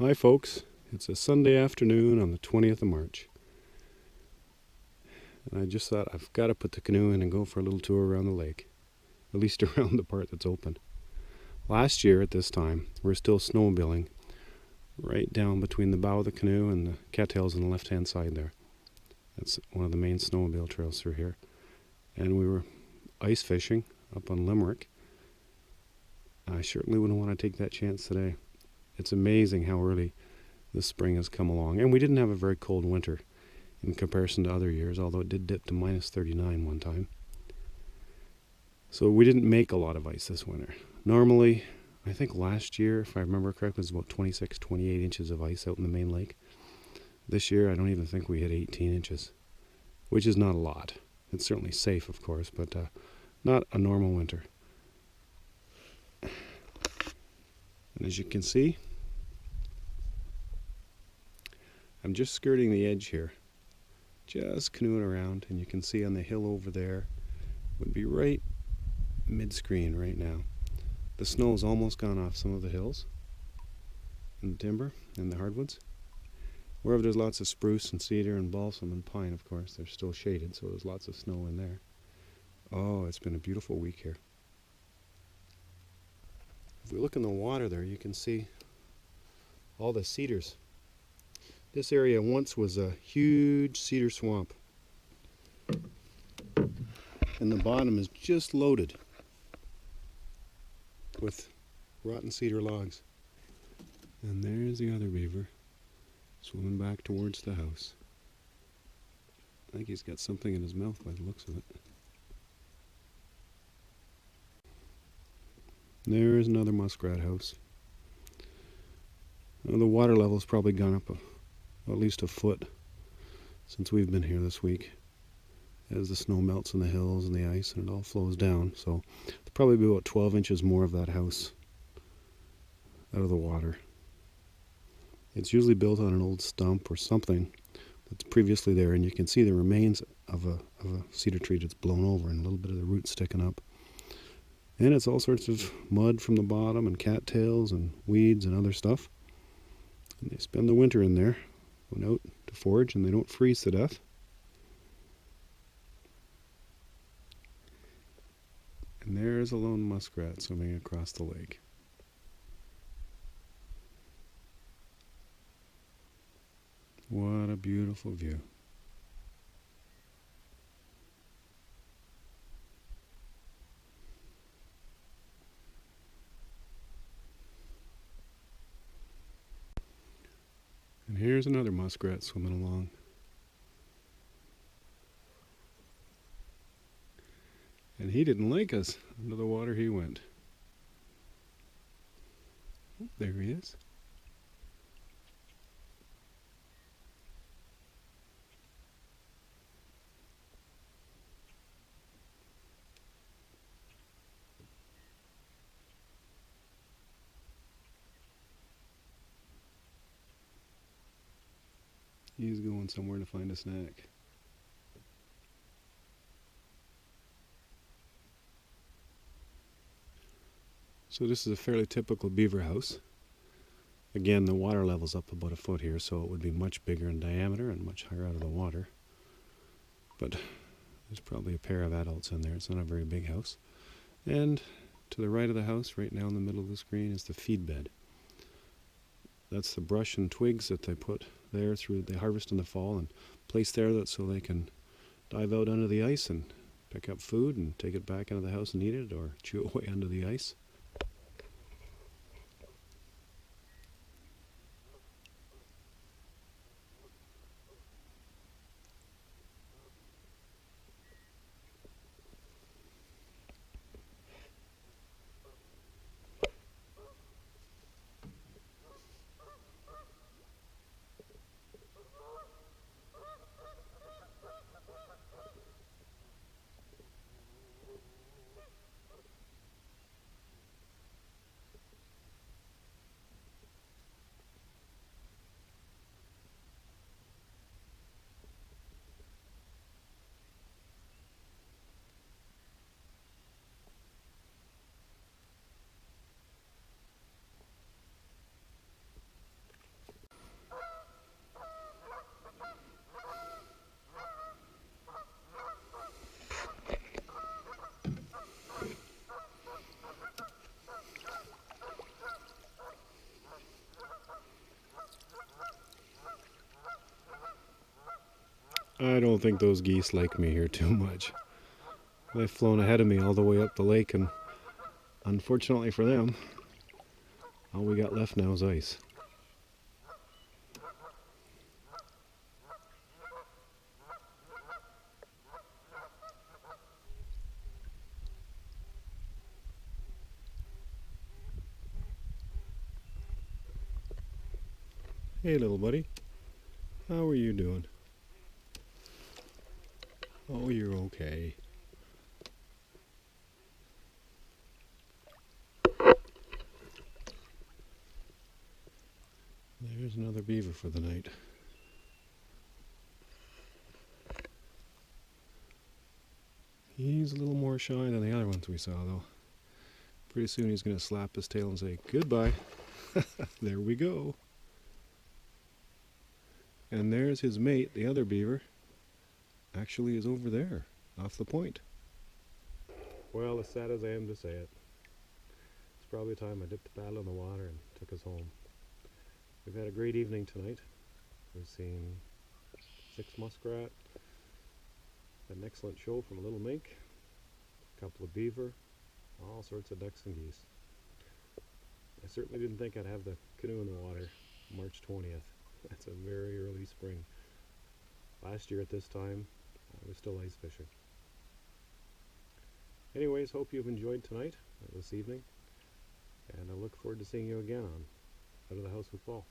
Hi folks, it's a Sunday afternoon on the 20th of March. And I just thought I've got to put the canoe in and go for a little tour around the lake. At least around the part that's open. Last year at this time, we were still snowmobiling right down between the bow of the canoe and the cattails on the left-hand side there. That's one of the main snowmobile trails through here. And we were ice fishing up on Limerick. I certainly wouldn't want to take that chance today. It's amazing how early the spring has come along. And we didn't have a very cold winter in comparison to other years, although it did dip to minus 39 one time. So we didn't make a lot of ice this winter. Normally, I think last year, if I remember correctly, it was about 26, 28 inches of ice out in the main lake. This year, I don't even think we hit 18 inches, which is not a lot. It's certainly safe, of course, but not a normal winter. And as you can see, I'm just skirting the edge here, just canoeing around, and you can see on the hill over there, would be right mid-screen right now. The snow's almost gone off some of the hills, and the timber, and the hardwoods. Wherever there's lots of spruce and cedar and balsam and pine, of course, they're still shaded, so there's lots of snow in there. Oh, it's been a beautiful week here. If we look in the water there, you can see all the cedars. This area once was a huge cedar swamp. And the bottom is just loaded with rotten cedar logs. And there's the other beaver swimming back towards the house. I think he's got something in his mouth by the looks of it. There's another muskrat house. Well, the water level's probably gone up at least a foot since we've been here this week, as the snow melts in the hills and the ice and it all flows down. So there'll probably be about 12 inches more of that house out of the water. It's usually built on an old stump or something that's previously there, and you can see the remains of a cedar tree that's blown over and a little bit of the roots sticking up. And it's all sorts of mud from the bottom and cattails and weeds and other stuff. And they spend the winter in there, going out to forage, and they don't freeze to death. And there's a lone muskrat swimming across the lake. What a beautiful view. And here's another muskrat swimming along. And he didn't like us. Under the water he went. Oh, there he is. He's going somewhere to find a snack. So this is a fairly typical beaver house. Again, the water level's up about a foot here, so it would be much bigger in diameter and much higher out of the water. But there's probably a pair of adults in there. It's not a very big house. And to the right of the house, right now in the middle of the screen, is the feed bed. That's the brush and twigs that they put there they harvest in the fall and place there so they can dive out under the ice and pick up food and take it back into the house and eat it, or chew away under the ice. I don't think those geese like me here too much. They've flown ahead of me all the way up the lake, and unfortunately for them, all we got left now is ice. Hey little buddy, how are you doing? Oh, you're okay. There's another beaver for the night. He's a little more shy than the other ones we saw though. Pretty soon he's going to slap his tail and say, "Goodbye." There we go. And there's his mate, the other beaver. Actually is over there, off the point. Well, as sad as I am to say it, it's probably time I dipped the paddle in the water and took us home. We've had a great evening tonight. We've seen 6 muskrat, had an excellent show from a little mink, a couple of beaver, all sorts of ducks and geese. I certainly didn't think I'd have the canoe in the water March 20th. That's a very early spring. Last year at this time, I was still ice fishing. Anyways, hope you've enjoyed tonight, or this evening, and I look forward to seeing you again on Out of the House with Paul.